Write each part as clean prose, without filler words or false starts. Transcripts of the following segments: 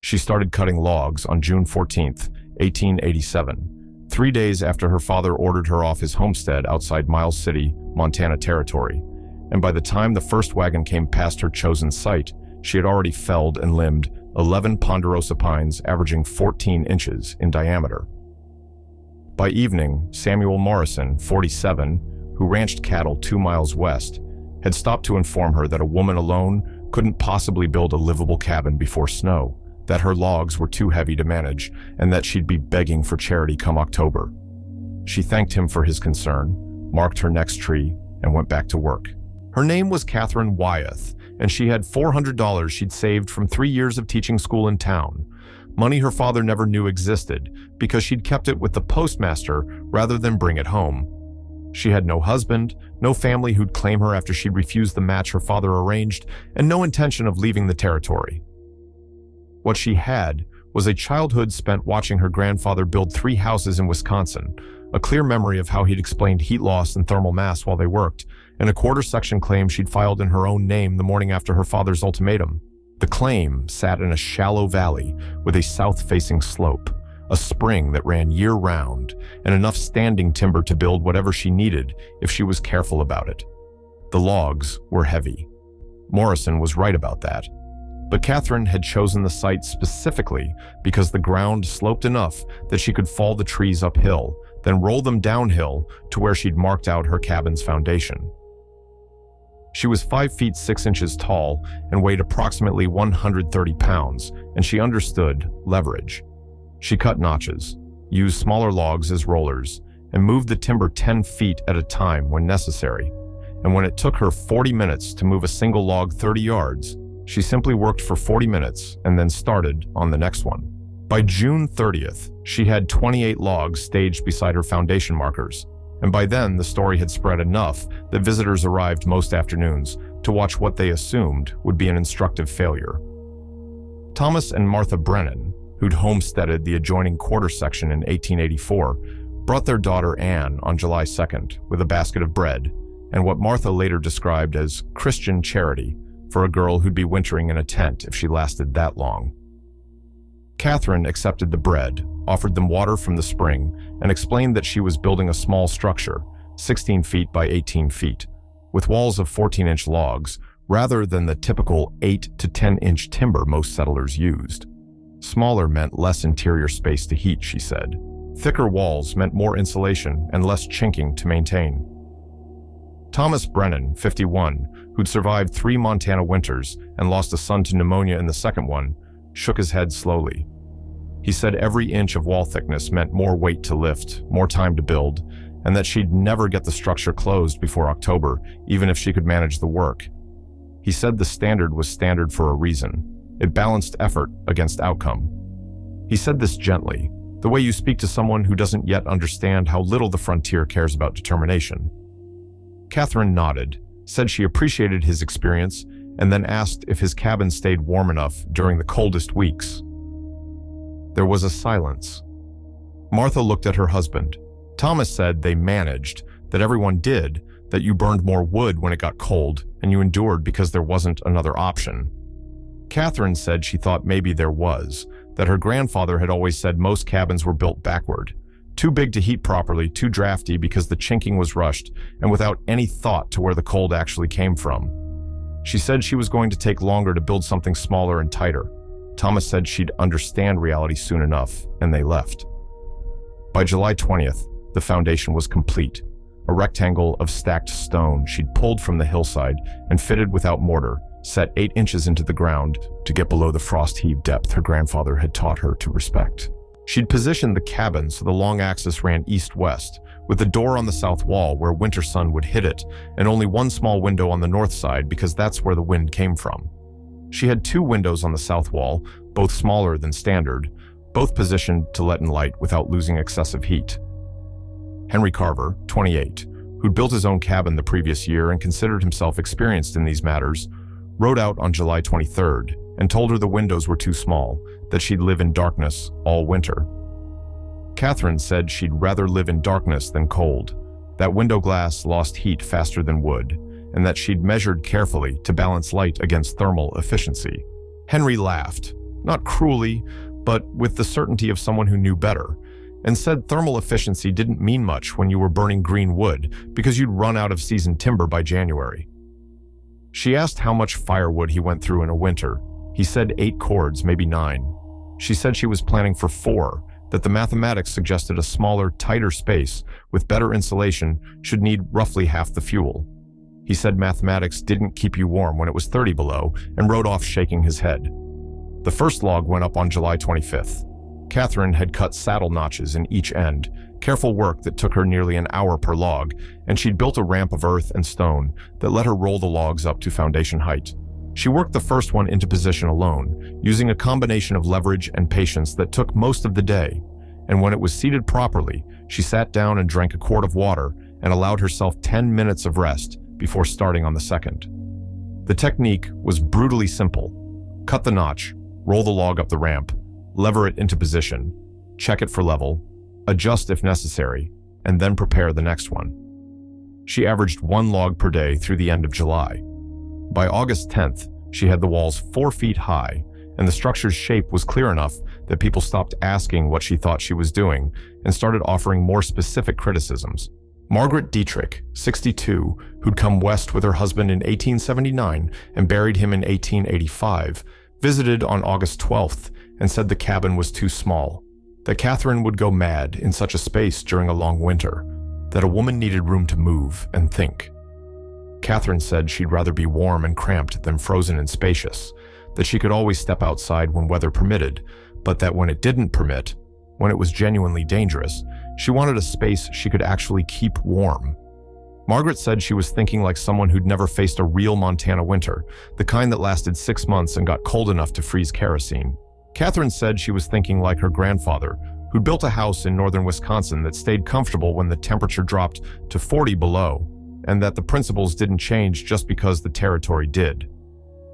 She started cutting logs on June 14th, 1887, 3 days after her father ordered her off his homestead outside Miles City, Montana Territory. And by the time the first wagon came past her chosen site, she had already felled and limbed 11 ponderosa pines averaging 14 inches in diameter. By evening, Samuel Morrison, 47, who ranched cattle 2 miles west, had stopped to inform her that a woman alone couldn't possibly build a livable cabin before snow, that her logs were too heavy to manage, and that she'd be begging for charity come October. She thanked him for his concern, marked her next tree, and went back to work. Her name was Catherine Wyeth, and she had $400 she'd saved from 3 years of teaching school in town, money her father never knew existed because she'd kept it with the postmaster rather than bring it home. She had no husband, no family who'd claim her after she'd refused the match her father arranged, and no intention of leaving the territory. What she had was a childhood spent watching her grandfather build 3 houses in Wisconsin, a clear memory of how he'd explained heat loss and thermal mass while they worked, and a quarter-section claim she'd filed in her own name the morning after her father's ultimatum. The claim sat in a shallow valley with a south-facing slope, a spring that ran year-round, and enough standing timber to build whatever she needed if she was careful about it. The logs were heavy. Morrison was right about that. But Catherine had chosen the site specifically because the ground sloped enough that she could fall the trees uphill, then roll them downhill to where she'd marked out her cabin's foundation. She was 5 feet 6 inches tall and weighed approximately 130 pounds, and she understood leverage. She cut notches, used smaller logs as rollers, and moved the timber 10 feet at a time when necessary. And when it took her 40 minutes to move a single log 30 yards, she simply worked for 40 minutes and then started on the next one. By June 30th, she had 28 logs staged beside her foundation markers, and by then the story had spread enough that visitors arrived most afternoons to watch what they assumed would be an instructive failure. Thomas and Martha Brennan, who'd homesteaded the adjoining quarter section in 1884, brought their daughter Anne on July 2nd with a basket of bread and what Martha later described as Christian charity for a girl who'd be wintering in a tent if she lasted that long. Catherine accepted the bread, offered them water from the spring, and explained that she was building a small structure, 16 feet by 18 feet, with walls of 14-inch logs, rather than the typical 8 to 10-inch timber most settlers used. Smaller meant less interior space to heat, she said. Thicker walls meant more insulation and less chinking to maintain. Thomas Brennan, 51, who'd survived 3 Montana winters and lost a son to pneumonia in the second one, shook his head slowly. He said every inch of wall thickness meant more weight to lift, more time to build, and that she'd never get the structure closed before October, even if she could manage the work. He said the standard was standard for a reason. It balanced effort against outcome. He said this gently, the way you speak to someone who doesn't yet understand how little the frontier cares about determination. Catherine nodded, said she appreciated his experience, and then asked if his cabin stayed warm enough during the coldest weeks. There was a silence. Martha looked at her husband. Thomas said they managed, that everyone did, that you burned more wood when it got cold, and you endured because there wasn't another option. Catherine said she thought maybe there was, that her grandfather had always said most cabins were built backward, too big to heat properly, too drafty because the chinking was rushed, and without any thought to where the cold actually came from. She said she was going to take longer to build something smaller and tighter. Thomas said she'd understand reality soon enough, and they left. By July 20th, the foundation was complete, a rectangle of stacked stone she'd pulled from the hillside and fitted without mortar, set 8 inches into the ground to get below the frost heave depth her grandfather had taught her to respect. She'd positioned the cabin so the long axis ran east-west, with the door on the south wall where winter sun would hit it, and only one small window on the north side because that's where the wind came from. She had 2 windows on the south wall, both smaller than standard, both positioned to let in light without losing excessive heat. Henry Carver, 28, who'd built his own cabin the previous year and considered himself experienced in these matters, wrote out on July 23rd and told her the windows were too small, that she'd live in darkness all winter. Catherine said she'd rather live in darkness than cold, that window glass lost heat faster than wood, and that she'd measured carefully to balance light against thermal efficiency. Henry laughed, not cruelly, but with the certainty of someone who knew better, and said thermal efficiency didn't mean much when you were burning green wood because you'd run out of seasoned timber by January. She asked how much firewood he went through in a winter. He said 8 cords, maybe 9. She said she was planning for 4, that the mathematics suggested a smaller, tighter space with better insulation should need roughly half the fuel. He said mathematics didn't keep you warm when it was 30 below and rode off shaking his head. The first log went up on July 25th. Catherine had cut saddle notches in each end, careful work that took her nearly an hour per log, and she'd built a ramp of earth and stone that let her roll the logs up to foundation height. She worked the first one into position alone, using a combination of leverage and patience that took most of the day, and when it was seated properly, she sat down and drank a quart of water and allowed herself 10 minutes of rest before starting on the second. The technique was brutally simple. Cut the notch, roll the log up the ramp, lever it into position, check it for level, adjust if necessary, and then prepare the next one. She averaged 1 log per day through the end of July. By August 10th, she had the walls 4 feet high, and the structure's shape was clear enough that people stopped asking what she thought she was doing and started offering more specific criticisms. Margaret Dietrich, 62, who'd come west with her husband in 1879 and buried him in 1885, visited on August 12th and said the cabin was too small, that Catherine would go mad in such a space during a long winter, that a woman needed room to move and think. Catherine said she'd rather be warm and cramped than frozen and spacious, that she could always step outside when weather permitted, but that when it didn't permit, when it was genuinely dangerous, she wanted a space she could actually keep warm. Margaret said she was thinking like someone who'd never faced a real Montana winter, the kind that lasted 6 months and got cold enough to freeze kerosene. Catherine said she was thinking like her grandfather, who'd built a house in northern Wisconsin that stayed comfortable when the temperature dropped to 40 below, and that the principles didn't change just because the territory did.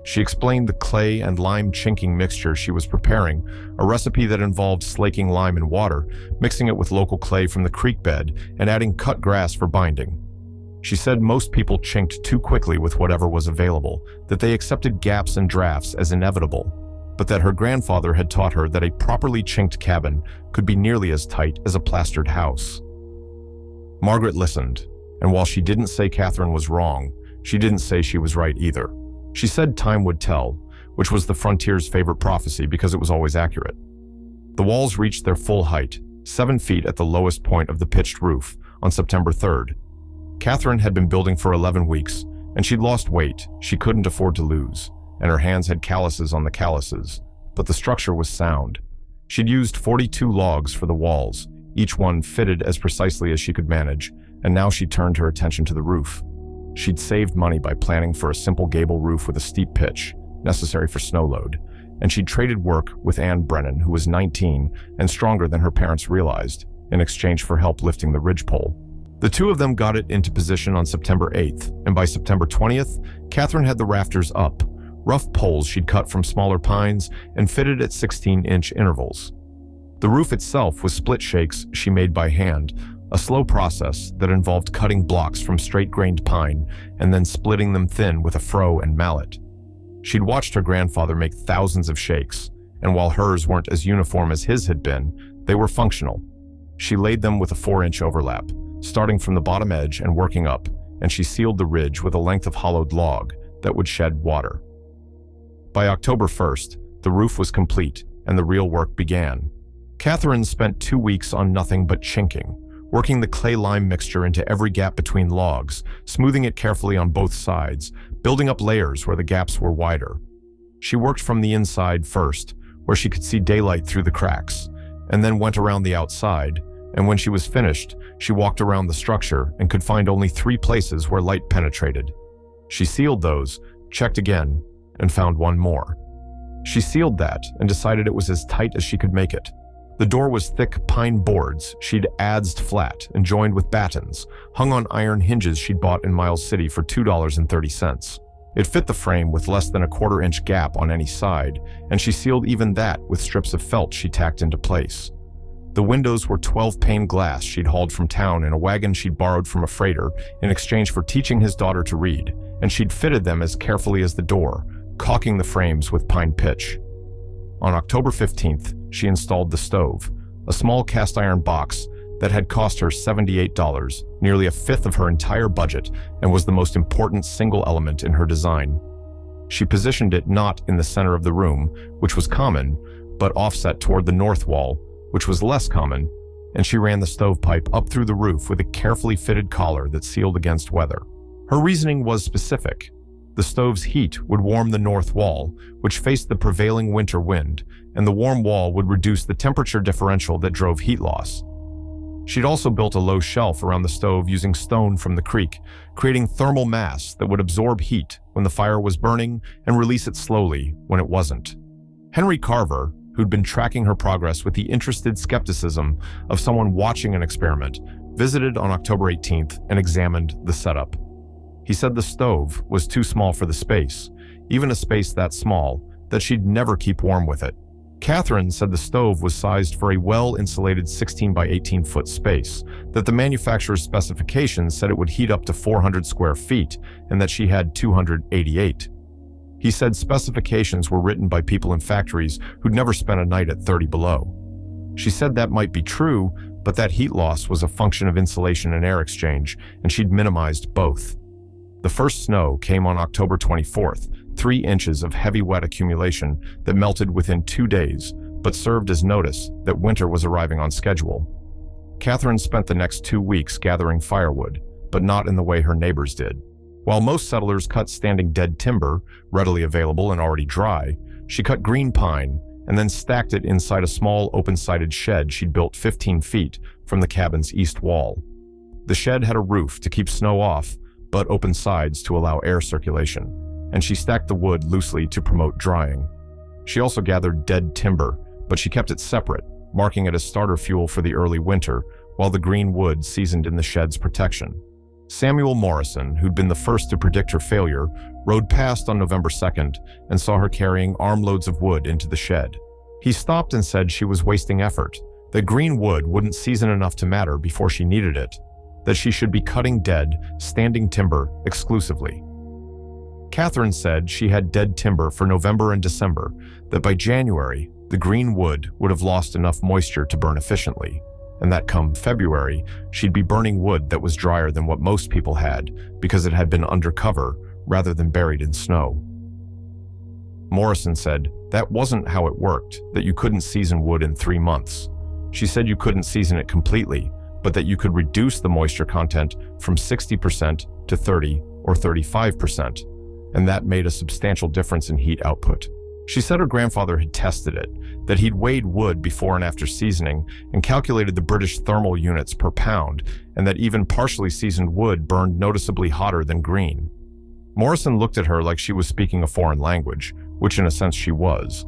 She explained the clay and lime chinking mixture she was preparing, a recipe that involved slaking lime in water, mixing it with local clay from the creek bed, and adding cut grass for binding. She said most people chinked too quickly with whatever was available, that they accepted gaps and drafts as inevitable, but that her grandfather had taught her that a properly chinked cabin could be nearly as tight as a plastered house. Margaret listened, and while she didn't say Catherine was wrong, she didn't say she was right either. She said time would tell, which was the frontier's favorite prophecy because it was always accurate. The walls reached their full height, 7 feet at the lowest point of the pitched roof, on September 3rd. Catherine had been building for 11 weeks, and she'd lost weight she couldn't afford to lose, and her hands had calluses on the calluses, but the structure was sound. She'd used 42 logs for the walls, each one fitted as precisely as she could manage, and now she turned her attention to the roof. She'd saved money by planning for a simple gable roof with a steep pitch, necessary for snow load, and she'd traded work with Ann Brennan, who was 19 and stronger than her parents realized, in exchange for help lifting the ridgepole. The two of them got it into position on September 8th, and by September 20th, Catherine had the rafters up, rough poles she'd cut from smaller pines and fitted at 16-inch intervals. The roof itself was split shakes she made by hand, a slow process that involved cutting blocks from straight-grained pine and then splitting them thin with a froe and mallet. She'd watched her grandfather make thousands of shakes, and while hers weren't as uniform as his had been, they were functional. She laid them with a 4-inch overlap, starting from the bottom edge and working up, and she sealed the ridge with a length of hollowed log that would shed water. By October 1st, the roof was complete, and the real work began. Catherine spent 2 weeks on nothing but chinking, working the clay-lime mixture into every gap between logs, smoothing it carefully on both sides, building up layers where the gaps were wider. She worked from the inside first, where she could see daylight through the cracks, and then went around the outside, and when she was finished, she walked around the structure and could find only 3 places where light penetrated. She sealed those, checked again, and found one more. She sealed that and decided it was as tight as she could make it. The door was thick pine boards she'd adzed flat and joined with battens, hung on iron hinges she'd bought in Miles City for $2.30. It fit the frame with less than a 1/4-inch gap on any side, and she sealed even that with strips of felt she tacked into place. The windows were 12-pane glass she'd hauled from town in a wagon she'd borrowed from a freighter in exchange for teaching his daughter to read, and she'd fitted them as carefully as the door, caulking the frames with pine pitch. On October 15th, she installed the stove, a small cast iron box that had cost her $78, nearly a fifth of her entire budget, and was the most important single element in her design. She positioned it not in the center of the room, which was common, but offset toward the north wall, which was less common, and she ran the stovepipe up through the roof with a carefully fitted collar that sealed against weather. Her reasoning was specific. The stove's heat would warm the north wall, which faced the prevailing winter wind, and the warm wall would reduce the temperature differential that drove heat loss. She'd also built a low shelf around the stove using stone from the creek, creating thermal mass that would absorb heat when the fire was burning and release it slowly when it wasn't. Henry Carver, who'd been tracking her progress with the interested skepticism of someone watching an experiment, visited on October 18th and examined the setup. He said the stove was too small for the space, even a space that small, that she'd never keep warm with it. Catherine said the stove was sized for a well-insulated 16 by 18 foot space, that the manufacturer's specifications said it would heat up to 400 square feet, and that she had 288. He said specifications were written by people in factories who'd never spent a night at 30 below. She said that might be true, but that heat loss was a function of insulation and air exchange, and she'd minimized both. The first snow came on October 24th, 3 inches of heavy wet accumulation that melted within 2 days, but served as notice that winter was arriving on schedule. Catherine spent the next 2 weeks gathering firewood, but not in the way her neighbors did. While most settlers cut standing dead timber, readily available and already dry, she cut green pine and then stacked it inside a small open-sided shed she'd built 15 feet from the cabin's east wall. The shed had a roof to keep snow off, but open sides to allow air circulation, and she stacked the wood loosely to promote drying. She also gathered dead timber, but she kept it separate, marking it as starter fuel for the early winter, while the green wood seasoned in the shed's protection. Samuel Morrison, who'd been the first to predict her failure, rode past on November 2nd and saw her carrying armloads of wood into the shed. He stopped and said she was wasting effort, that green wood wouldn't season enough to matter before she needed it, that she should be cutting dead, standing timber exclusively. Catherine said she had dead timber for November and December, that by January, the green wood would have lost enough moisture to burn efficiently, and that come February, she'd be burning wood that was drier than what most people had because it had been undercover rather than buried in snow. Morrison said that wasn't how it worked, that you couldn't season wood in 3 months. She said you couldn't season it completely, but that you could reduce the moisture content from 60% to 30 or 35%, and that made a substantial difference in heat output. She said her grandfather had tested it, that he'd weighed wood before and after seasoning and calculated the British thermal units per pound, and that even partially seasoned wood burned noticeably hotter than green. Morrison looked at her like she was speaking a foreign language, which in a sense she was,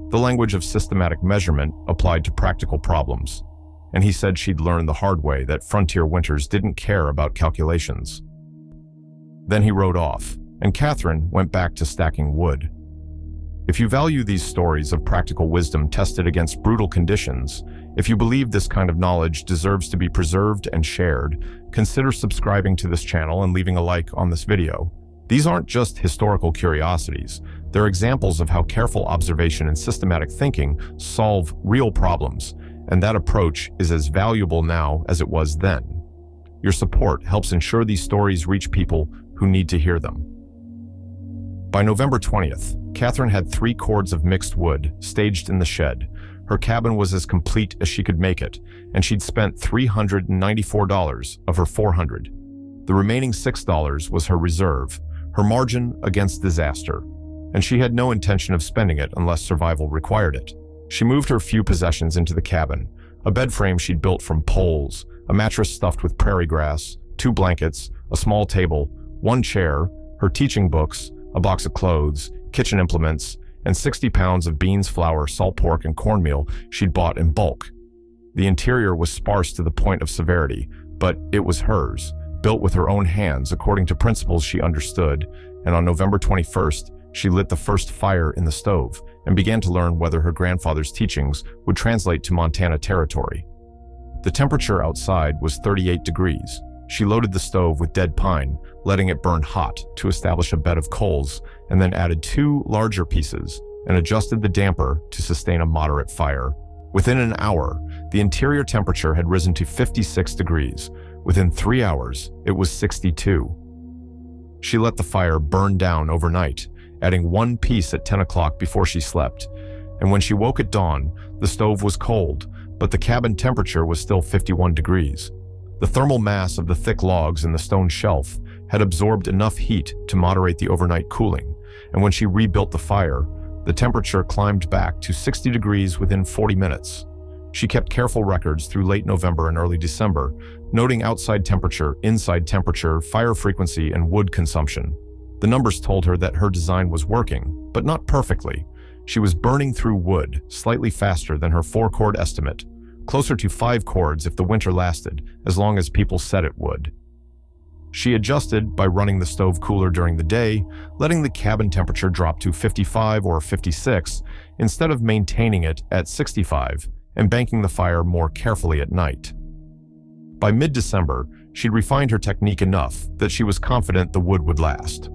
the language of systematic measurement applied to practical problems. And he said she'd learned the hard way that frontier winters didn't care about calculations. Then he rode off, and Catherine went back to stacking wood. If you value these stories of practical wisdom tested against brutal conditions, if you believe this kind of knowledge deserves to be preserved and shared, consider subscribing to this channel and leaving a like on this video. These aren't just historical curiosities. They're examples of how careful observation and systematic thinking solve real problems, and that approach is as valuable now as it was then. Your support helps ensure these stories reach people who need to hear them. By November 20th, Catherine had 3 cords of mixed wood staged in the shed. Her cabin was as complete as she could make it, and she'd spent $394 of her $400. The remaining $6 was her reserve, her margin against disaster, and she had no intention of spending it unless survival required it. She moved her few possessions into the cabin, a bed frame she'd built from poles, a mattress stuffed with prairie grass, 2 blankets, a small table, 1 chair, her teaching books, a box of clothes, kitchen implements, and 60 pounds of beans, flour, salt pork, and cornmeal she'd bought in bulk. The interior was sparse to the point of severity, but it was hers, built with her own hands according to principles she understood, and on November 21st, she lit the first fire in the stove and began to learn whether her grandfather's teachings would translate to Montana territory. The temperature outside was 38 degrees. She loaded the stove with dead pine, letting it burn hot to establish a bed of coals, and then added 2 larger pieces and adjusted the damper to sustain a moderate fire. Within an hour, the interior temperature had risen to 56 degrees. Within 3 hours, it was 62. She let the fire burn down overnight, adding one piece at 10 o'clock before she slept. And when she woke at dawn, the stove was cold, but the cabin temperature was still 51 degrees. The thermal mass of the thick logs in the stone shelf had absorbed enough heat to moderate the overnight cooling, and when she rebuilt the fire, the temperature climbed back to 60 degrees within 40 minutes. She kept careful records through late November and early December, noting outside temperature, inside temperature, fire frequency, and wood consumption. The numbers told her that her design was working, but not perfectly. She was burning through wood slightly faster than her 4-cord estimate, closer to 5 cords if the winter lasted, as long as people said it would. She adjusted by running the stove cooler during the day, letting the cabin temperature drop to 55 or 56 instead of maintaining it at 65 and banking the fire more carefully at night. By mid-December, she'd refined her technique enough that she was confident the wood would last.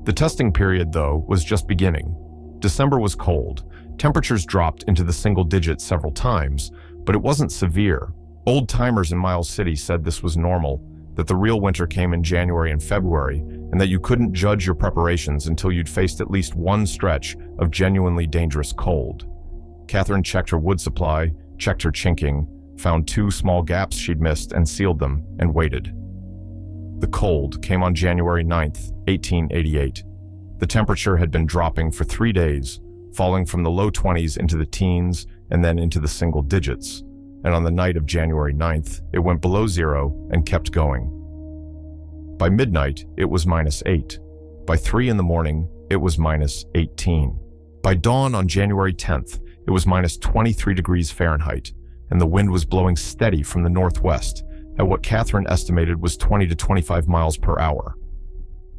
The testing period, though, was just beginning. December was cold. Temperatures dropped into the single digits several times, but it wasn't severe. Old-timers in Miles City said this was normal, that the real winter came in January and February, and that you couldn't judge your preparations until you'd faced at least one stretch of genuinely dangerous cold. Catherine checked her wood supply, checked her chinking, found 2 small gaps she'd missed and sealed them, and waited. The cold came on January 9th, 1888. The temperature had been dropping for 3 days, falling from the low 20s into the teens and then into the single digits. And on the night of January 9th, it went below 0 and kept going. By midnight, it was -8. By 3 in the morning, it was -18. By dawn on January 10th, it was -23 degrees Fahrenheit, and the wind was blowing steady from the northwest at what Catherine estimated was 20 to 25 miles per hour.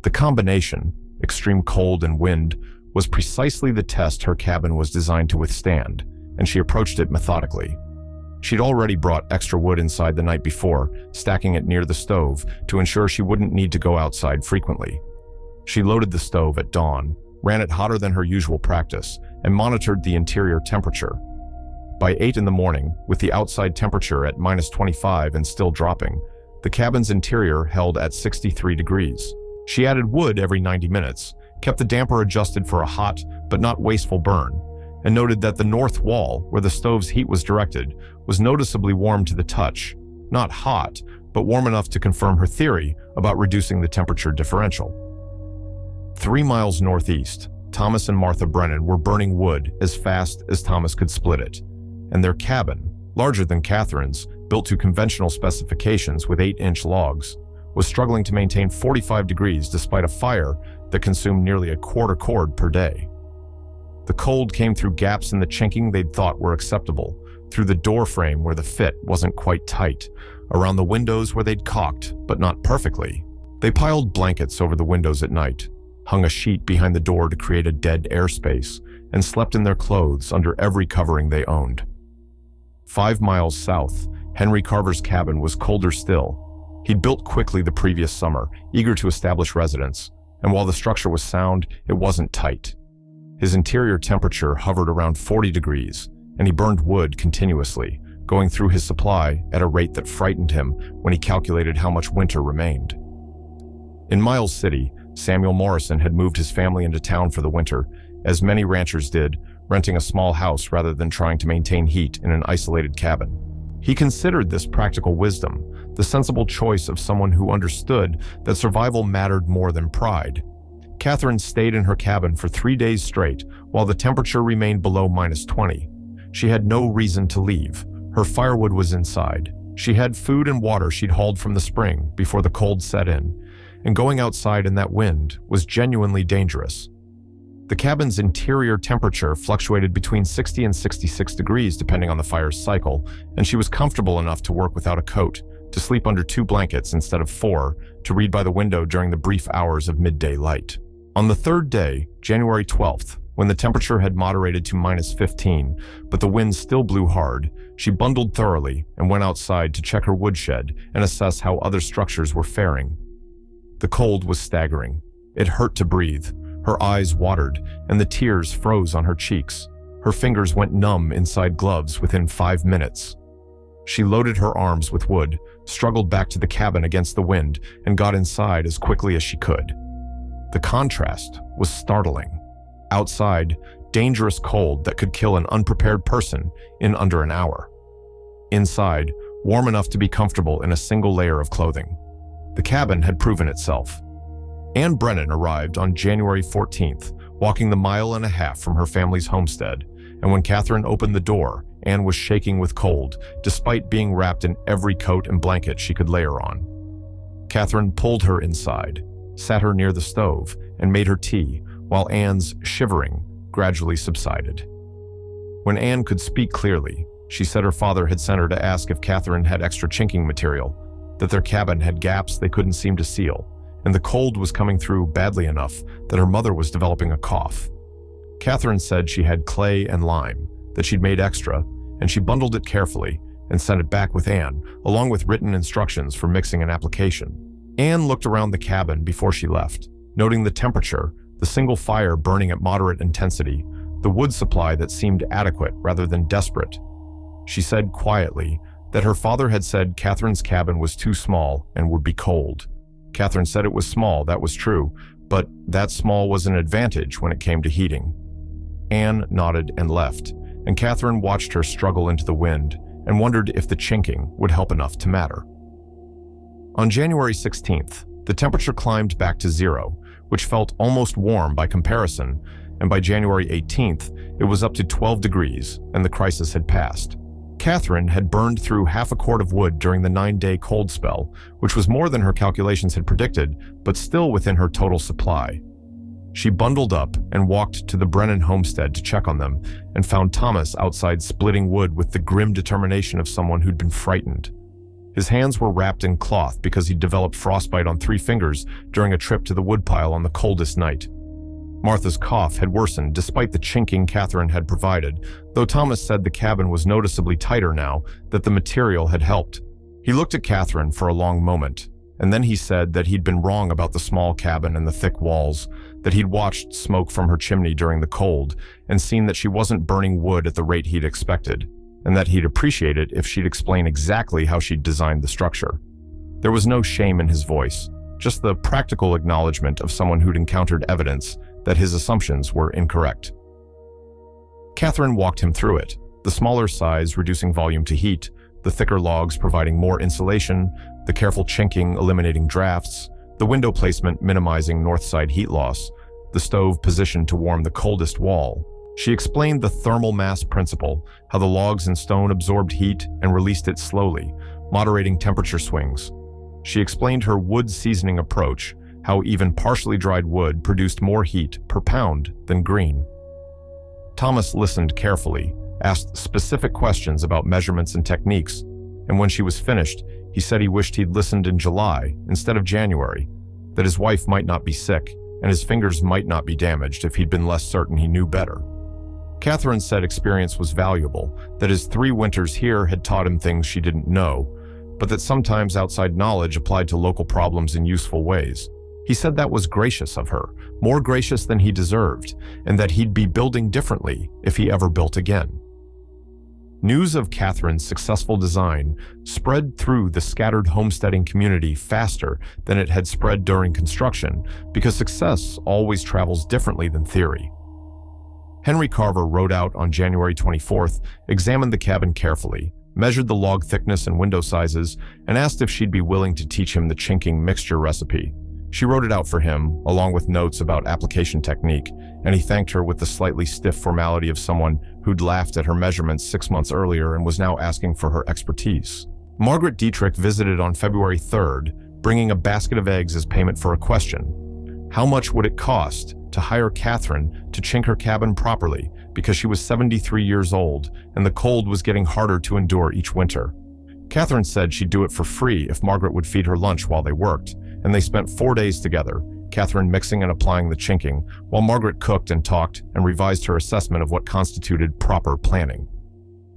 The combination, extreme cold and wind, was precisely the test her cabin was designed to withstand, and she approached it methodically. She'd already brought extra wood inside the night before, stacking it near the stove to ensure she wouldn't need to go outside frequently. She loaded the stove at dawn, ran it hotter than her usual practice, and monitored the interior temperature. By 8 in the morning, with the outside temperature at -25 and still dropping, the cabin's interior held at 63 degrees. She added wood every 90 minutes, kept the damper adjusted for a hot but not wasteful burn, and noted that the north wall, where the stove's heat was directed, was noticeably warm to the touch. Not hot, but warm enough to confirm her theory about reducing the temperature differential. 3 miles northeast, Thomas and Martha Brennan were burning wood as fast as Thomas could split it, and their cabin, larger than Catherine's, built to conventional specifications with 8-inch logs, was struggling to maintain 45 degrees despite a fire that consumed nearly a quarter cord per day. The cold came through gaps in the chinking they'd thought were acceptable, through the door frame where the fit wasn't quite tight, around the windows where they'd caulked, but not perfectly. They piled blankets over the windows at night, hung a sheet behind the door to create a dead airspace, and slept in their clothes under every covering they owned. 5 miles south, Henry Carver's cabin was colder still. He'd built quickly the previous summer, eager to establish residence, and while the structure was sound, it wasn't tight. His interior temperature hovered around 40 degrees, and he burned wood continuously, going through his supply at a rate that frightened him when he calculated how much winter remained. In Miles City, Samuel Morrison had moved his family into town for the winter, as many ranchers did, renting a small house rather than trying to maintain heat in an isolated cabin. He considered this practical wisdom, the sensible choice of someone who understood that survival mattered more than pride. Catherine stayed in her cabin for 3 days straight, while the temperature remained below -20. She had no reason to leave. Her firewood was inside. She had food and water she'd hauled from the spring before the cold set in, and going outside in that wind was genuinely dangerous. The cabin's interior temperature fluctuated between 60 and 66 degrees depending on the fire's cycle, and she was comfortable enough to work without a coat, to sleep under 2 blankets instead of 4, to read by the window during the brief hours of midday light. On the 3rd day, January 12th, when the temperature had moderated to -15, but the wind still blew hard, she bundled thoroughly and went outside to check her woodshed and assess how other structures were faring. The cold was staggering. It hurt to breathe. Her eyes watered, and the tears froze on her cheeks. Her fingers went numb inside gloves within 5 minutes. She loaded her arms with wood, struggled back to the cabin against the wind, and got inside as quickly as she could. The contrast was startling. Outside, dangerous cold that could kill an unprepared person in under an hour. Inside, warm enough to be comfortable in a single layer of clothing. The cabin had proven itself. Anne Brennan arrived on January 14th, walking the 1.5 miles from her family's homestead, and when Catherine opened the door, Anne was shaking with cold, despite being wrapped in every coat and blanket she could lay her on. Catherine pulled her inside, sat her near the stove, and made her tea, while Anne's shivering gradually subsided. When Anne could speak clearly, she said her father had sent her to ask if Catherine had extra chinking material, that their cabin had gaps they couldn't seem to seal, and the cold was coming through badly enough that her mother was developing a cough. Catherine said she had clay and lime, that she'd made extra, and she bundled it carefully and sent it back with Anne, along with written instructions for mixing an application. Anne looked around the cabin before she left, noting the temperature, the single fire burning at moderate intensity, the wood supply that seemed adequate rather than desperate. She said quietly that her father had said Catherine's cabin was too small and would be cold. Catherine said it was small, that was true, but that small was an advantage when it came to heating. Anne nodded and left, and Catherine watched her struggle into the wind and wondered if the chinking would help enough to matter. On January 16th, the temperature climbed back to 0, which felt almost warm by comparison, and by January 18th, it was up to 12 degrees, and the crisis had passed. Catherine had burned through half a quart of wood during the 9-day cold spell, which was more than her calculations had predicted, but still within her total supply. She bundled up and walked to the Brennan homestead to check on them, and found Thomas outside splitting wood with the grim determination of someone who'd been frightened. His hands were wrapped in cloth because he'd developed frostbite on 3 fingers during a trip to the woodpile on the coldest night. Martha's cough had worsened despite the chinking Catherine had provided, though Thomas said the cabin was noticeably tighter now that the material had helped. He looked at Catherine for a long moment, and then he said that he'd been wrong about the small cabin and the thick walls, that he'd watched smoke from her chimney during the cold and seen that she wasn't burning wood at the rate he'd expected, and that he'd appreciate it if she'd explain exactly how she'd designed the structure. There was no shame in his voice, just the practical acknowledgement of someone who'd encountered evidence that his assumptions were incorrect. Catherine walked him through it, the smaller size reducing volume to heat, the thicker logs providing more insulation, the careful chinking eliminating drafts, the window placement minimizing north side heat loss, the stove positioned to warm the coldest wall. She explained the thermal mass principle, how the logs and stone absorbed heat and released it slowly, moderating temperature swings. She explained her wood seasoning approach, how even partially dried wood produced more heat per pound than green. Thomas listened carefully, asked specific questions about measurements and techniques, and when she was finished, he said he wished he'd listened in July instead of January, that his wife might not be sick and his fingers might not be damaged if he'd been less certain he knew better. Catherine said experience was valuable, that his 3 winters here had taught him things she didn't know, but that sometimes outside knowledge applied to local problems in useful ways. He said that was gracious of her, more gracious than he deserved, and that he'd be building differently if he ever built again. News of Catherine's successful design spread through the scattered homesteading community faster than it had spread during construction, because success always travels differently than theory. Henry Carver rode out on January 24th, examined the cabin carefully, measured the log thickness and window sizes, and asked if she'd be willing to teach him the chinking mixture recipe. She wrote it out for him, along with notes about application technique, and he thanked her with the slightly stiff formality of someone who'd laughed at her measurements 6 months earlier and was now asking for her expertise. Margaret Dietrich visited on February 3rd, bringing a basket of eggs as payment for a question. How much would it cost to hire Catherine to chink her cabin properly, because she was 73 years old and the cold was getting harder to endure each winter? Catherine said she'd do it for free if Margaret would feed her lunch while they worked, and they spent 4 days together, Catherine mixing and applying the chinking, while Margaret cooked and talked and revised her assessment of what constituted proper planning.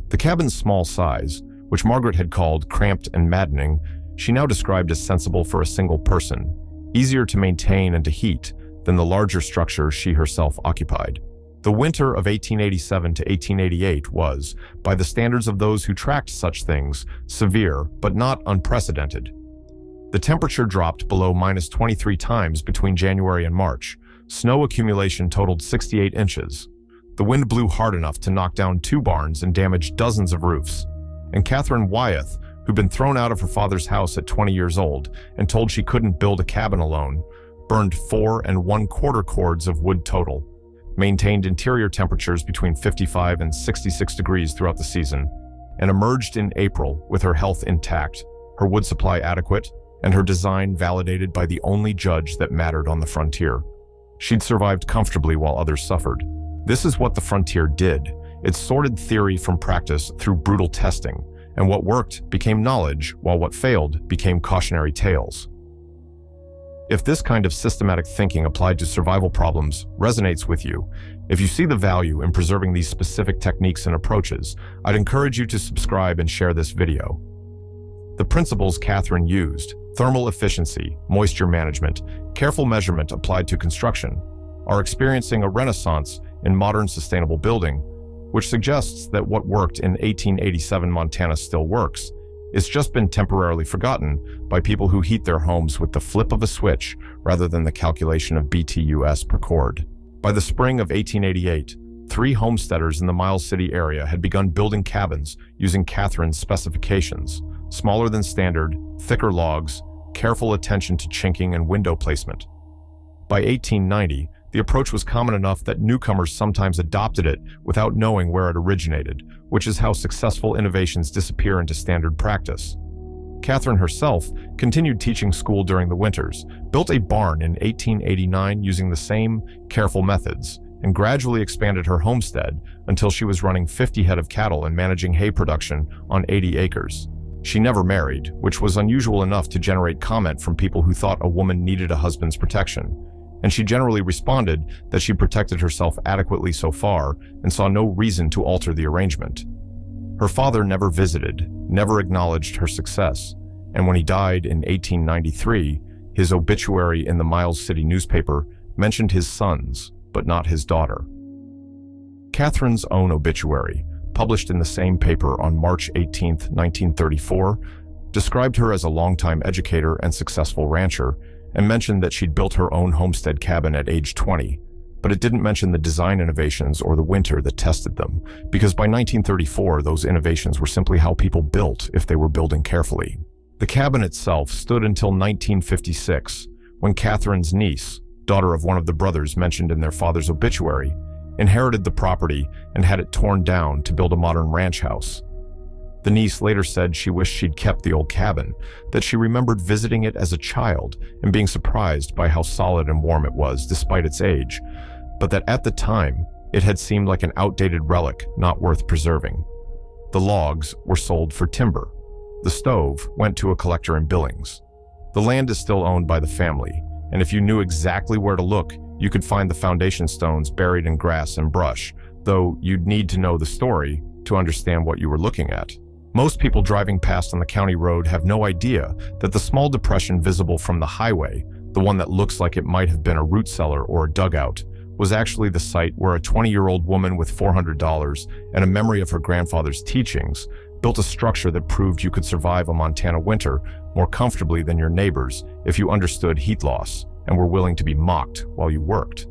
The cabin's small size, which Margaret had called cramped and maddening, she now described as sensible for a single person, easier to maintain and to heat than the larger structure she herself occupied. The winter of 1887 to 1888 was, by the standards of those who tracked such things, severe but not unprecedented. The temperature dropped below -23 times between January and March. Snow accumulation totaled 68 inches. The wind blew hard enough to knock down 2 barns and damage dozens of roofs. And Catherine Wyeth, who'd been thrown out of her father's house at 20 years old and told she couldn't build a cabin alone, burned 4 1/4 cords of wood total, maintained interior temperatures between 55 and 66 degrees throughout the season, and emerged in April with her health intact, her wood supply adequate, and her design validated by the only judge that mattered on the frontier. She'd survived comfortably while others suffered. This is what the frontier did. It sorted theory from practice through brutal testing, and what worked became knowledge, while what failed became cautionary tales. If this kind of systematic thinking applied to survival problems resonates with you, if you see the value in preserving these specific techniques and approaches, I'd encourage you to subscribe and share this video. The principles Catherine used, thermal efficiency, moisture management, careful measurement applied to construction, are experiencing a renaissance in modern sustainable building, which suggests that what worked in 1887 Montana still works. It's just been temporarily forgotten by people who heat their homes with the flip of a switch rather than the calculation of BTUs per cord. By the spring of 1888, 3 homesteaders in the Miles City area had begun building cabins using Catherine's specifications: smaller than standard, thicker logs, careful attention to chinking and window placement. By 1890, the approach was common enough that newcomers sometimes adopted it without knowing where it originated, which is how successful innovations disappear into standard practice. Catherine herself continued teaching school during the winters, built a barn in 1889 using the same careful methods, and gradually expanded her homestead until she was running 50 head of cattle and managing hay production on 80 acres. She never married, which was unusual enough to generate comment from people who thought a woman needed a husband's protection. And she generally responded that she protected herself adequately so far and saw no reason to alter the arrangement. Her father never visited, never acknowledged her success, and when he died in 1893, his obituary in the Miles City newspaper mentioned his sons, but not his daughter. Catherine's own obituary, published in the same paper on March 18, 1934, described her as a longtime educator and successful rancher, and mentioned that she'd built her own homestead cabin at age 20, but it didn't mention the design innovations or the winter that tested them, because by 1934, those innovations were simply how people built if they were building carefully. The cabin itself stood until 1956, when Catherine's niece, daughter of one of the brothers mentioned in their father's obituary, inherited the property and had it torn down to build a modern ranch house. The niece later said she wished she'd kept the old cabin, that she remembered visiting it as a child and being surprised by how solid and warm it was despite its age, but that at the time, it had seemed like an outdated relic not worth preserving. The logs were sold for timber. The stove went to a collector in Billings. The land is still owned by the family, and if you knew exactly where to look, you could find the foundation stones buried in grass and brush, though you'd need to know the story to understand what you were looking at. Most people driving past on the county road have no idea that the small depression visible from the highway, the one that looks like it might have been a root cellar or a dugout, was actually the site where a 20-year-old woman with $400 and a memory of her grandfather's teachings built a structure that proved you could survive a Montana winter more comfortably than your neighbors if you understood heat loss and were willing to be mocked while you worked.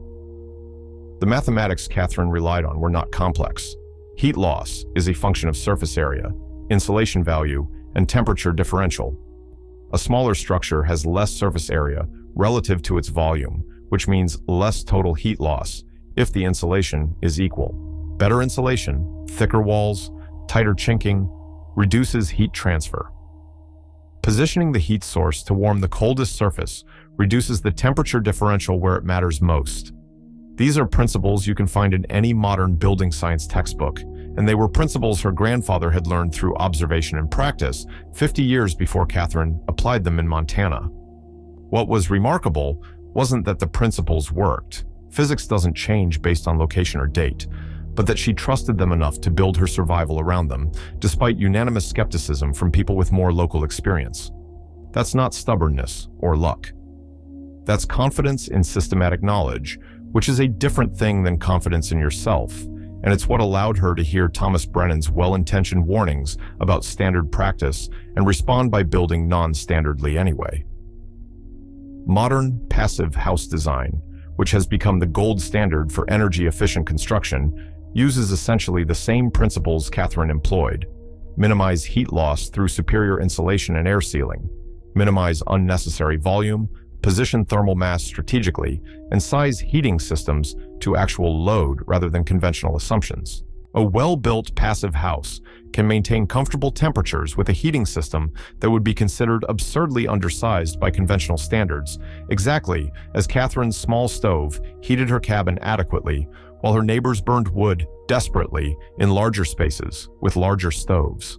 The mathematics Catherine relied on were not complex. Heat loss is a function of surface area, insulation value, and temperature differential. A smaller structure has less surface area relative to its volume, which means less total heat loss if the insulation is equal. Better insulation, thicker walls, tighter chinking, reduces heat transfer. Positioning the heat source to warm the coldest surface reduces the temperature differential where it matters most. These are principles you can find in any modern building science textbook, and they were principles her grandfather had learned through observation and practice 50 years before Catherine applied them in Montana. What was remarkable wasn't that the principles worked. Physics doesn't change based on location or date, but that she trusted them enough to build her survival around them, despite unanimous skepticism from people with more local experience. That's not stubbornness or luck. That's confidence in systematic knowledge, which is a different thing than confidence in yourself, and it's what allowed her to hear Thomas Brennan's well-intentioned warnings about standard practice and respond by building non-standardly anyway. Modern passive house design, which has become the gold standard for energy-efficient construction, uses essentially the same principles Catherine employed: minimize heat loss through superior insulation and air sealing, minimize unnecessary volume, position thermal mass strategically, and size heating systems to actual load rather than conventional assumptions. A well-built passive house can maintain comfortable temperatures with a heating system that would be considered absurdly undersized by conventional standards, exactly as Catherine's small stove heated her cabin adequately, while her neighbors burned wood desperately in larger spaces with larger stoves.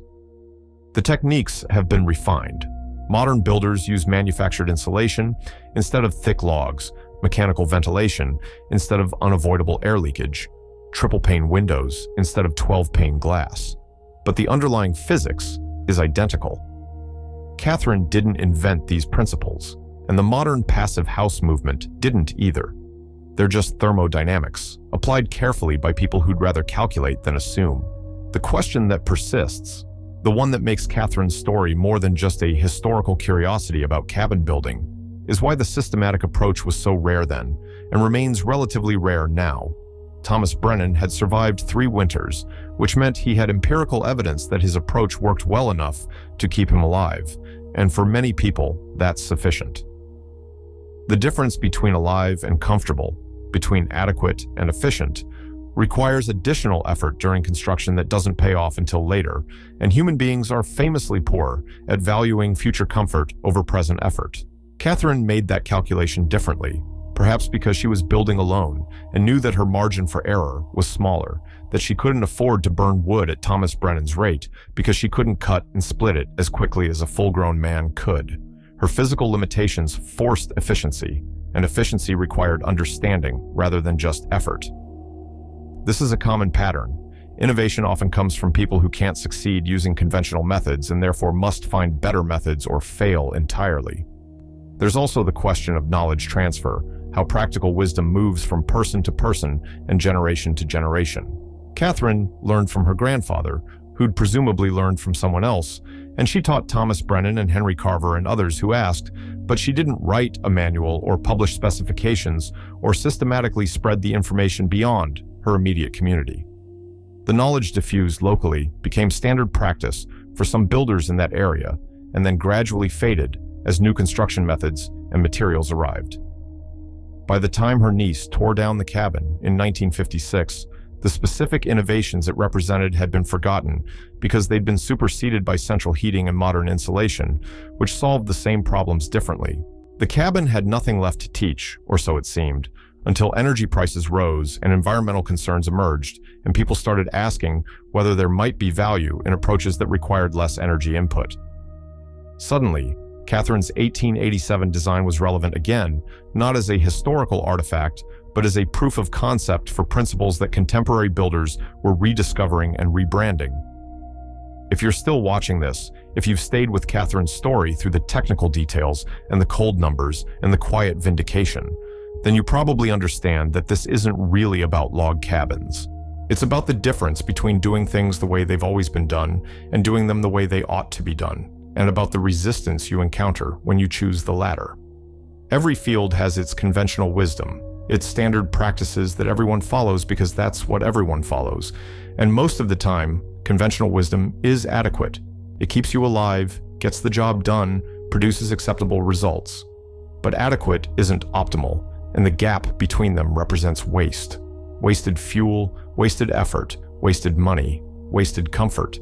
The techniques have been refined. Modern builders use manufactured insulation instead of thick logs, mechanical ventilation instead of unavoidable air leakage, triple-pane windows instead of 12-pane glass. But the underlying physics is identical. Catherine didn't invent these principles, and the modern passive house movement didn't either. They're just thermodynamics, applied carefully by people who'd rather calculate than assume. The question that persists, the one that makes Catherine's story more than just a historical curiosity about cabin building, is why the systematic approach was so rare then, and remains relatively rare now. Thomas Brennan had survived 3 winters, which meant he had empirical evidence that his approach worked well enough to keep him alive, and for many people, that's sufficient. The difference between alive and comfortable, between adequate and efficient, requires additional effort during construction that doesn't pay off until later, and human beings are famously poor at valuing future comfort over present effort. Catherine made that calculation differently, perhaps because she was building alone and knew that her margin for error was smaller, that she couldn't afford to burn wood at Thomas Brennan's rate because she couldn't cut and split it as quickly as a full-grown man could. Her physical limitations forced efficiency, and efficiency required understanding rather than just effort. This is a common pattern. Innovation often comes from people who can't succeed using conventional methods and therefore must find better methods or fail entirely. There's also the question of knowledge transfer, how practical wisdom moves from person to person and generation to generation. Catherine learned from her grandfather, who'd presumably learned from someone else, and she taught Thomas Brennan and Henry Carver and others who asked, but she didn't write a manual or publish specifications or systematically spread the information beyond her immediate community. The knowledge diffused locally became standard practice for some builders in that area, and then gradually faded as new construction methods and materials arrived. By the time her niece tore down the cabin in 1956, the specific innovations it represented had been forgotten because they'd been superseded by central heating and modern insulation, which solved the same problems differently. The cabin had nothing left to teach, or so it seemed, until energy prices rose and environmental concerns emerged, and people started asking whether there might be value in approaches that required less energy input. Suddenly, Catherine's 1887 design was relevant again, not as a historical artifact, but as a proof of concept for principles that contemporary builders were rediscovering and rebranding. If you're still watching this, if you've stayed with Catherine's story through the technical details and the cold numbers and the quiet vindication, then you probably understand that this isn't really about log cabins. It's about the difference between doing things the way they've always been done and doing them the way they ought to be done, and about the resistance you encounter when you choose the latter. Every field has its conventional wisdom, its standard practices that everyone follows because that's what everyone follows, and most of the time, conventional wisdom is adequate. It keeps you alive, gets the job done, produces acceptable results. But adequate isn't optimal, and the gap between them represents waste. Wasted fuel, wasted effort, wasted money, wasted comfort.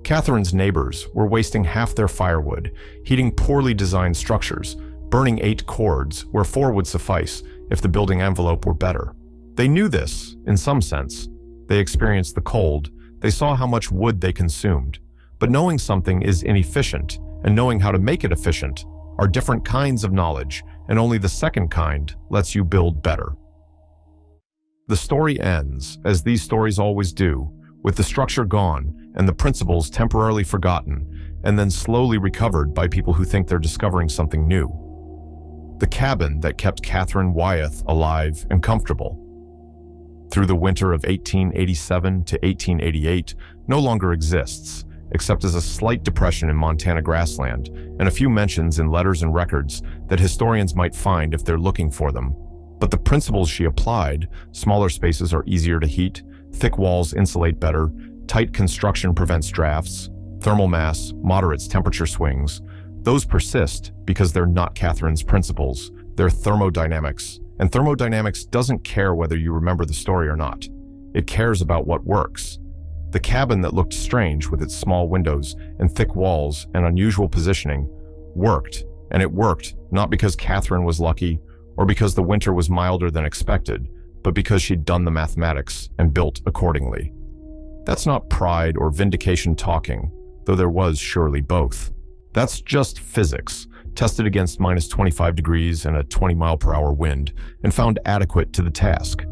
Catherine's neighbors were wasting half their firewood, heating poorly designed structures, burning 8 cords where 4 would suffice if the building envelope were better. They knew this, in some sense. They experienced the cold, they saw how much wood they consumed. But knowing something is inefficient, and knowing how to make it efficient, are different kinds of knowledge, and only the second kind lets you build better. The story ends, as these stories always do, with the structure gone and the principles temporarily forgotten, and then slowly recovered by people who think they're discovering something new. the cabin that kept Catherine Wyeth alive and comfortable. Through the winter of 1887 to 1888 no longer exists, except as a slight depression in Montana grassland and a few mentions in letters and records that historians might find if they're looking for them. But the principles she applied, smaller spaces are easier to heat, thick walls insulate better, tight construction prevents drafts, thermal mass moderates temperature swings, those persist because they're not Catherine's principles, they're thermodynamics. And thermodynamics doesn't care whether you remember the story or not. It cares about what works. The cabin that looked strange with its small windows and thick walls and unusual positioning worked, and it worked not because Catherine was lucky or because the winter was milder than expected, but because she'd done the mathematics and built accordingly. That's not pride or vindication talking, though there was surely both. That's just physics, tested against -25 degrees and a 20-mile-per-hour wind, and found adequate to the task.